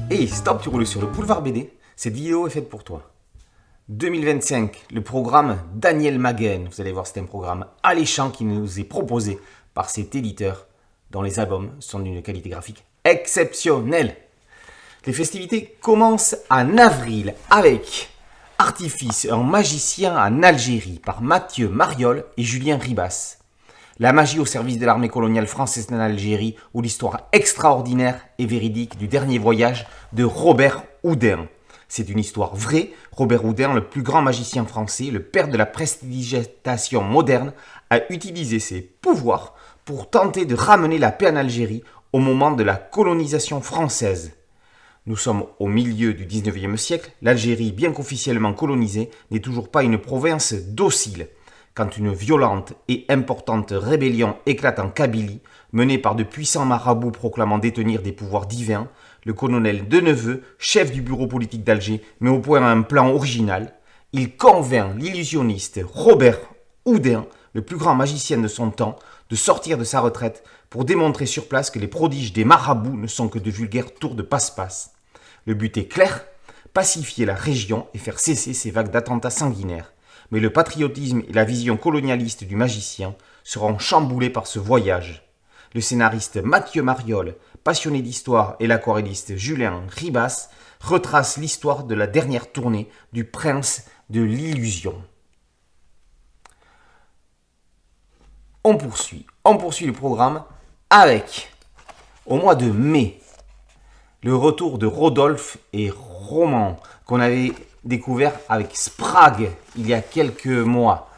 Hey, stop, tu roules sur le boulevard BD. Cette vidéo est faite pour toi. 2025, le programme Daniel Maguen. Vous allez voir, c'est un programme alléchant qui nous est proposé par cet éditeur dont les albums sont d'une qualité graphique exceptionnelle. Les festivités commencent en avril avec Artifice, un magicien en Algérie par Mathieu Mariol et Julien Ribas. La magie au service de l'armée coloniale française en Algérie, ou l'histoire extraordinaire et véridique du dernier voyage de Robert Houdin. C'est une histoire vraie. Robert Houdin, le plus grand magicien français, le père de la prestidigitation moderne, a utilisé ses pouvoirs pour tenter de ramener la paix en Algérie au moment de la colonisation française. Nous sommes au milieu du 19e siècle. L'Algérie, bien qu'officiellement colonisée, n'est toujours pas une province docile. Quand une violente et importante rébellion éclate en Kabylie, menée par de puissants marabouts proclamant détenir des pouvoirs divins, le colonel Deneveux, chef du bureau politique d'Alger, met au point un plan original. Il convainc l'illusionniste Robert Houdin, le plus grand magicien de son temps, de sortir de sa retraite pour démontrer sur place que les prodiges des marabouts ne sont que de vulgaires tours de passe-passe. Le but est clair, pacifier la région et faire cesser ces vagues d'attentats sanguinaires. Mais le patriotisme et la vision colonialiste du magicien seront chamboulés par ce voyage. Le scénariste Mathieu Mariol, passionné d'histoire, et l'aquarelliste Julien Ribas retracent l'histoire de la dernière tournée du Prince de l'Illusion. On poursuit le programme avec, au mois de mai, le retour de Rodolphe et Roman, qu'on avait découvert avec Sprague il y a quelques mois.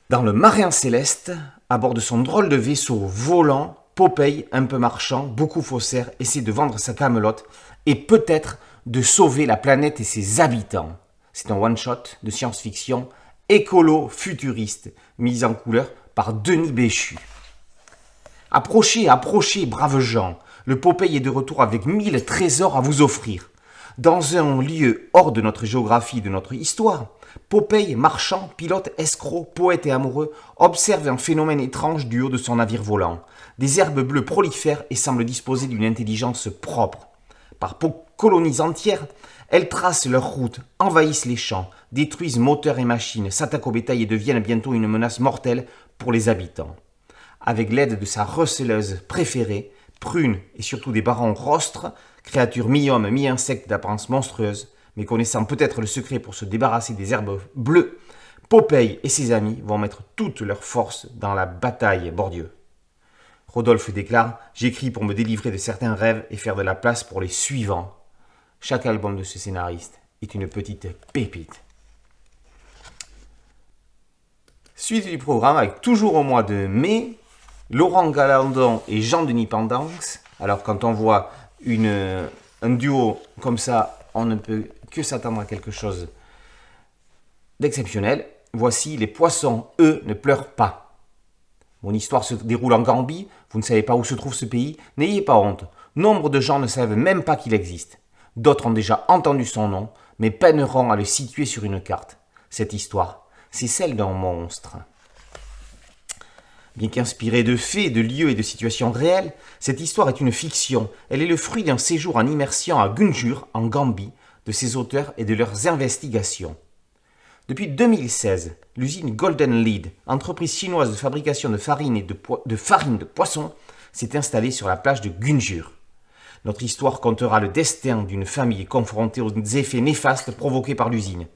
Dans le Marin Céleste, à bord de son drôle de vaisseau volant, Popeye, un peu marchand, beaucoup faussaire, essaie de vendre sa camelote et peut-être de sauver la planète et ses habitants. C'est un one-shot de science-fiction écolo-futuriste, mis en couleur par Denis Béchu. Approchez, braves gens, le Popeye est de retour avec 1000 trésors à vous offrir. Dans un lieu hors de notre géographie, de notre histoire, Popeye, marchand, pilote, escroc, poète et amoureux, observe un phénomène étrange du haut de son navire volant. Des herbes bleues prolifèrent et semblent disposer d'une intelligence propre. Par colonies entières, elles tracent leur route, envahissent les champs, détruisent moteurs et machines, s'attaquent au bétail et deviennent bientôt une menace mortelle pour les habitants. Avec l'aide de sa receleuse préférée, Prune et surtout des barons rostres, créatures mi-hommes, mi-insectes d'apparence monstrueuse, mais connaissant peut-être le secret pour se débarrasser des herbes bleues, Popeye et ses amis vont mettre toute leur force dans la bataille Bordieu. Rodolphe déclare « J'écris pour me délivrer de certains rêves et faire de la place pour les suivants. » Chaque album de ce scénariste est une petite pépite. Suite du programme avec toujours au mois de mai, Laurent Galandon et Jean-Denis Pendanx. Alors quand on voit un duo comme ça, on ne peut que s'attendre à quelque chose d'exceptionnel. Voici Les poissons, eux, ne pleurent pas. Mon histoire se déroule en Gambie, vous ne savez pas où se trouve ce pays, n'ayez pas honte. Nombre de gens ne savent même pas qu'il existe. D'autres ont déjà entendu son nom, mais peineront à le situer sur une carte. Cette histoire, c'est celle d'un monstre. Bien qu'inspirée de faits, de lieux et de situations réelles, cette histoire est une fiction. Elle est le fruit d'un séjour en immersion à Gunjur, en Gambie, de ses auteurs et de leurs investigations. Depuis 2016, l'usine Golden Lead, entreprise chinoise de fabrication de farine et de farine de poisson, s'est installée sur la plage de Gunjur. Notre histoire contera le destin d'une famille confrontée aux effets néfastes provoqués par l'usine.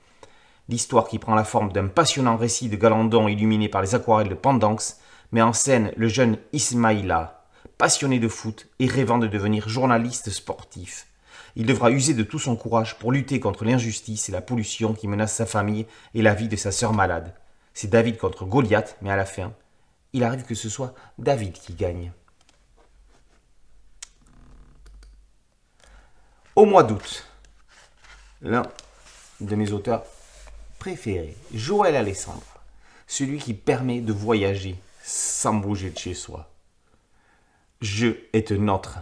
L'histoire, qui prend la forme d'un passionnant récit de Galandon illuminé par les aquarelles de Pendanx, met en scène le jeune Ismaïla, passionné de foot et rêvant de devenir journaliste sportif. Il devra user de tout son courage pour lutter contre l'injustice et la pollution qui menacent sa famille et la vie de sa sœur malade. C'est David contre Goliath, mais à la fin, il arrive que ce soit David qui gagne. Au mois d'août, l'un de mes auteurs préférés, Joël Alessandre, celui qui permet de voyager sans bouger de chez soi. Je est un autre.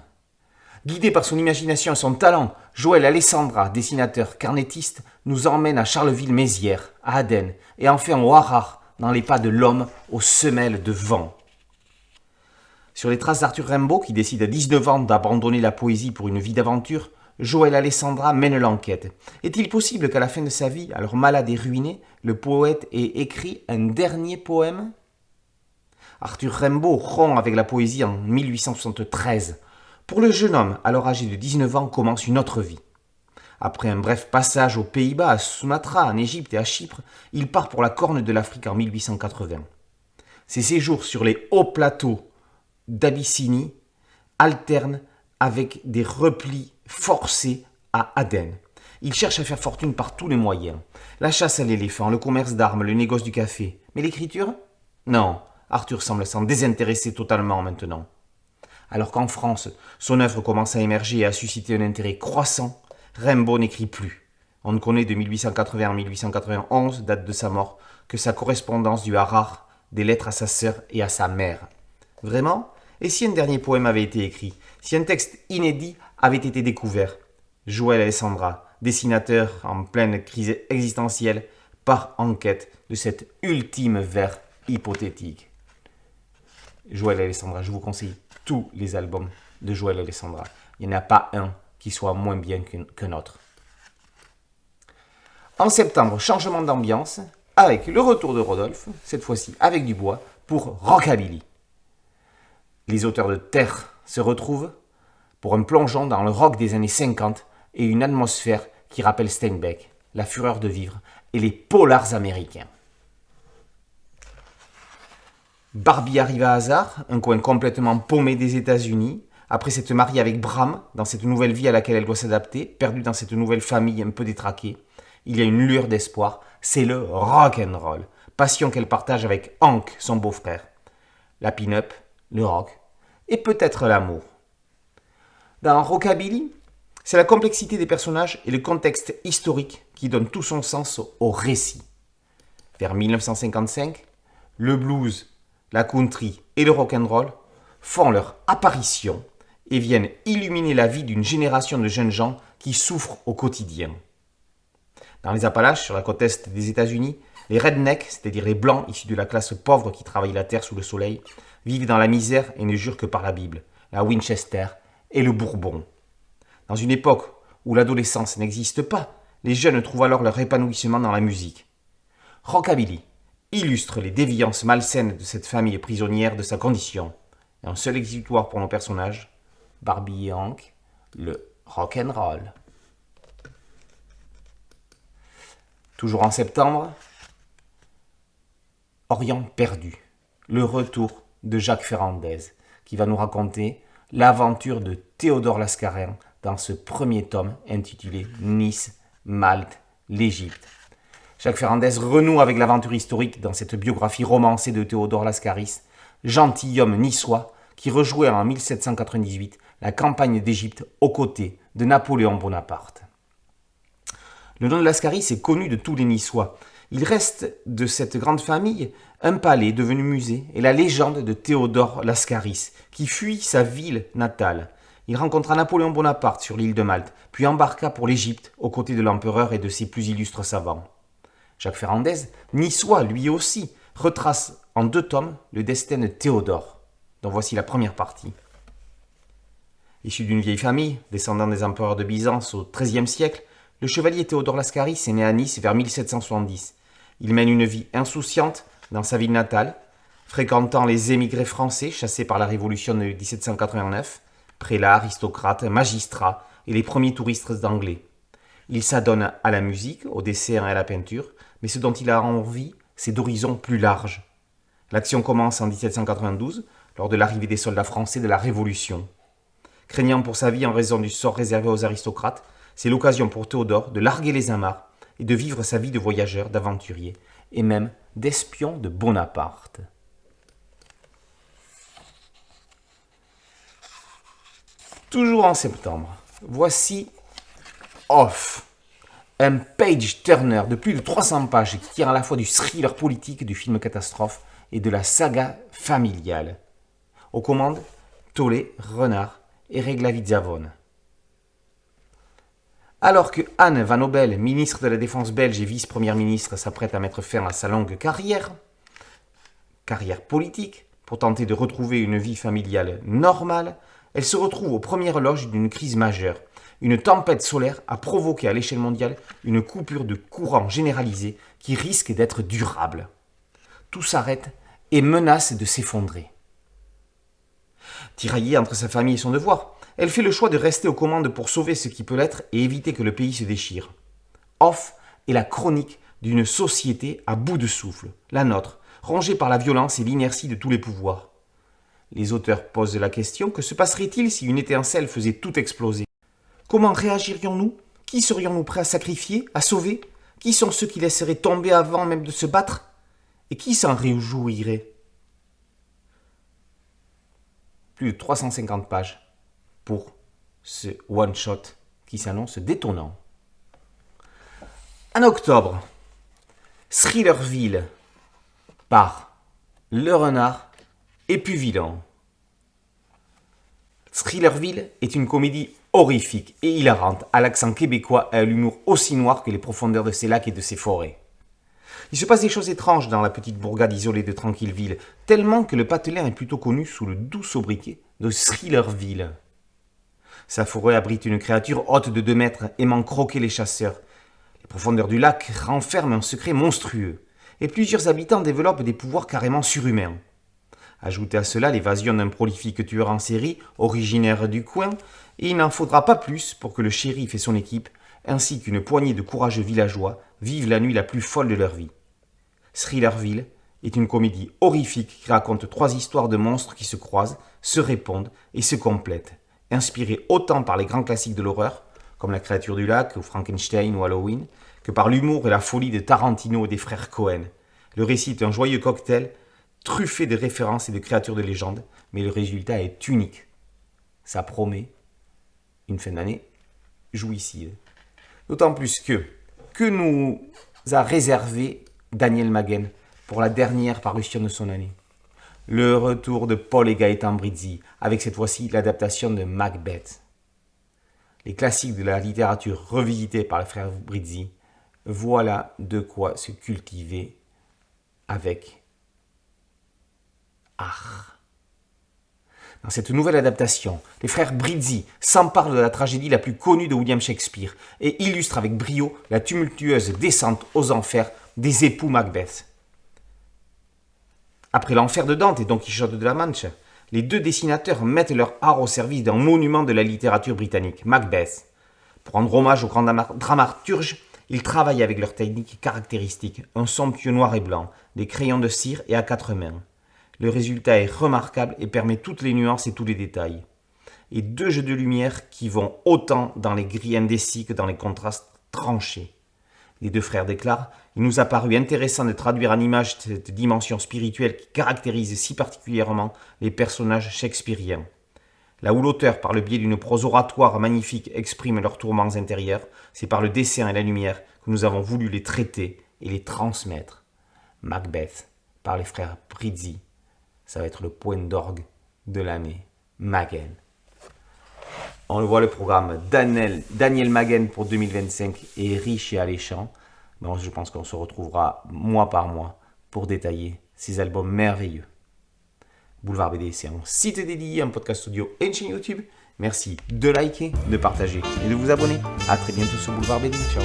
Guidé par son imagination et son talent, Joël Alessandra, dessinateur carnettiste, nous emmène à Charleville-Mézières, à Aden, et enfin au Harar, dans les pas de l'homme aux semelles de vent. Sur les traces d'Arthur Rimbaud, qui décide à 19 ans d'abandonner la poésie pour une vie d'aventure, Joël Alessandra mène l'enquête. Est-il possible qu'à la fin de sa vie, alors malade et ruiné, le poète ait écrit un dernier poème ? Arthur Rimbaud rompt avec la poésie en 1873. Pour le jeune homme, alors âgé de 19 ans, commence une autre vie. Après un bref passage aux Pays-Bas, à Sumatra, en Égypte et à Chypre, il part pour la Corne de l'Afrique en 1880. Ses séjours sur les hauts plateaux d'Abyssinie alternent avec des replis forcés à Aden. Il cherche à faire fortune par tous les moyens. La chasse à l'éléphant, le commerce d'armes, le négoce du café. Mais l'écriture ? Non, Arthur semble s'en désintéresser totalement maintenant. Alors qu'en France, son œuvre commence à émerger et à susciter un intérêt croissant, Rimbaud n'écrit plus. On ne connaît de 1880 à 1891, date de sa mort, que sa correspondance du Harare, des lettres à sa sœur et à sa mère. Vraiment ? Et si un dernier poème avait été écrit ? Si un texte inédit avait été découvert ? Joël Alessandra, dessinateur en pleine crise existentielle, part en quête de cet ultime vers hypothétique. Joël Alessandra, je vous conseille tous les albums de Joël Alessandra. Il n'y en a pas un qui soit moins bien qu'un autre. En septembre, changement d'ambiance, avec le retour de Rodolphe, cette fois-ci avec Dubois, pour Rockabilly. Les auteurs de Terre se retrouvent pour un plongeon dans le rock des années 50 et une atmosphère qui rappelle Steinbeck, la fureur de vivre et les polars américains. Barbie arrive à Hasard, un coin complètement paumé des États-Unis. Après s'être mariée avec Bram, dans cette nouvelle vie à laquelle elle doit s'adapter, perdue dans cette nouvelle famille un peu détraquée, il y a une lueur d'espoir, c'est le rock'n'roll, passion qu'elle partage avec Hank, son beau-frère. La pin-up, le rock et peut-être l'amour. Dans Rockabilly, c'est la complexité des personnages et le contexte historique qui donnent tout son sens au récit. Vers 1955, le blues, la country et le rock'n'roll font leur apparition et viennent illuminer la vie d'une génération de jeunes gens qui souffrent au quotidien. Dans les Appalaches, sur la côte est des États-Unis, les rednecks, c'est-à-dire les blancs issus de la classe pauvre qui travaillent la terre sous le soleil, vivent dans la misère et ne jurent que par la Bible, la Winchester et le Bourbon. Dans une époque où l'adolescence n'existe pas, les jeunes trouvent alors leur épanouissement dans la musique. Rockabilly illustre les déviances malsaines de cette famille prisonnière de sa condition. Et un seul exutoire pour nos personnages, Barbie et Hank, le rock'n'roll. Toujours en septembre, Orient perdu, le retour de Jacques Ferrandez, qui va nous raconter l'aventure de Théodore Lascarin dans ce premier tome intitulé Nice, Malte, l'Égypte. Jacques Ferrandez renoue avec l'aventure historique dans cette biographie romancée de Théodore Lascaris, gentilhomme niçois qui rejouait en 1798 la campagne d'Égypte aux côtés de Napoléon Bonaparte. Le nom de Lascaris est connu de tous les Niçois. Il reste de cette grande famille un palais devenu musée et la légende de Théodore Lascaris, qui fuit sa ville natale. Il rencontra Napoléon Bonaparte sur l'île de Malte, puis embarqua pour l'Égypte aux côtés de l'empereur et de ses plus illustres savants. Jacques Ferrandez, niçois lui aussi, retrace en 2 tomes le destin de Théodore, dont voici la première partie. Issu d'une vieille famille, descendant des empereurs de Byzance au XIIIe siècle, le chevalier Théodore Lascaris est né à Nice vers 1770. Il mène une vie insouciante dans sa ville natale, fréquentant les émigrés français chassés par la Révolution de 1789, prélats, aristocrates, magistrats et les premiers touristes anglais. Il s'adonne à la musique, au dessin et à la peinture, mais ce dont il a envie, c'est d'horizons plus larges. L'action commence en 1792, lors de l'arrivée des soldats français de la Révolution. Craignant pour sa vie en raison du sort réservé aux aristocrates, c'est l'occasion pour Théodore de larguer les amarres et de vivre sa vie de voyageur, d'aventurier et même d'espion de Bonaparte. Toujours en septembre, voici Off, un page-turner de plus de 300 pages qui tire à la fois du thriller politique, du film catastrophe et de la saga familiale. Aux commandes, Tollet, Renard et Reglavizavone. Alors que Anne Van Obel, ministre de la Défense belge et vice-première ministre, s'apprête à mettre fin à sa longue carrière politique, Pour tenter de retrouver une vie familiale normale, elle se retrouve aux premières loges d'une crise majeure. Une tempête solaire a provoqué à l'échelle mondiale une coupure de courant généralisée qui risque d'être durable. Tout s'arrête et menace de s'effondrer. Tiraillée entre sa famille et son devoir, elle fait le choix de rester aux commandes pour sauver ce qui peut l'être et éviter que le pays se déchire. Off est la chronique d'une société à bout de souffle, la nôtre, rongée par la violence et l'inertie de tous les pouvoirs. Les auteurs posent la question: que se passerait-il si une étincelle faisait tout exploser? Comment réagirions-nous? Qui serions-nous prêts à sacrifier, à sauver? Qui sont ceux qui laisseraient tomber avant même de se battre? Et qui s'en réjouirait? Plus de 350 pages pour ce one-shot qui s'annonce détonnant. En octobre, Thrillerville par Le Renard et Puvilan. Thrillerville est une comédie horrifique et hilarante, à l'accent québécois et à l'humour aussi noir que les profondeurs de ses lacs et de ses forêts. Il se passe des choses étranges dans la petite bourgade isolée de Tranquilleville, tellement que le patelin est plutôt connu sous le doux sobriquet de Thrillerville. Sa forêt abrite une créature haute de 2 mètres, aimant croquer les chasseurs. Les profondeurs du lac renferment un secret monstrueux, et plusieurs habitants développent des pouvoirs carrément surhumains. Ajoutez à cela l'évasion d'un prolifique tueur en série, originaire du coin, et il n'en faudra pas plus pour que le shérif et son équipe, ainsi qu'une poignée de courageux villageois, vivent la nuit la plus folle de leur vie. Thrillerville est une comédie horrifique qui raconte 3 histoires de monstres qui se croisent, se répondent et se complètent, inspirée autant par les grands classiques de l'horreur, comme La créature du lac ou Frankenstein ou Halloween, que par l'humour et la folie de Tarantino et des frères Cohen. Le récit est un joyeux cocktail, truffé de références et de créatures de légende, mais le résultat est unique. Ça promet une fin d'année jouissive. D'autant plus que nous a réservé Daniel Maguen pour la dernière parution de son année. Le retour de Paul et Gaëtan Brizzi, avec cette fois-ci l'adaptation de Macbeth. Les classiques de la littérature revisités par les frères Brizzi, voilà de quoi se cultiver avec art. Dans cette nouvelle adaptation, les frères Brizzi s'emparent de la tragédie la plus connue de William Shakespeare et illustrent avec brio la tumultueuse descente aux enfers des époux Macbeth. Après l'enfer de Dante et Don Quichotte de la Manche, les 2 dessinateurs mettent leur art au service d'un monument de la littérature britannique, Macbeth. Pour rendre hommage au grand dramaturge, ils travaillent avec leurs techniques caractéristiques, un somptueux noir et blanc, des crayons de cire et à 4 mains. Le résultat est remarquable et permet toutes les nuances et tous les détails. Et 2 jeux de lumière qui vont autant dans les gris indécis que dans les contrastes tranchés. Les 2 frères déclarent: « Il nous a paru intéressant de traduire en images cette dimension spirituelle qui caractérise si particulièrement les personnages shakespeariens. Là où l'auteur, par le biais d'une prose oratoire magnifique, exprime leurs tourments intérieurs, c'est par le dessin et la lumière que nous avons voulu les traiter et les transmettre. » Macbeth, par les frères Brizzi, ça va être le point d'orgue de l'année. Maguen. On le voit, le programme Daniel Maguen pour 2025 est riche et alléchant. Donc je pense qu'on se retrouvera mois par mois pour détailler ces albums merveilleux. Boulevard BD, c'est un site dédié, un podcast audio et une chaîne YouTube. Merci de liker, de partager et de vous abonner. A très bientôt sur Boulevard BD. Ciao.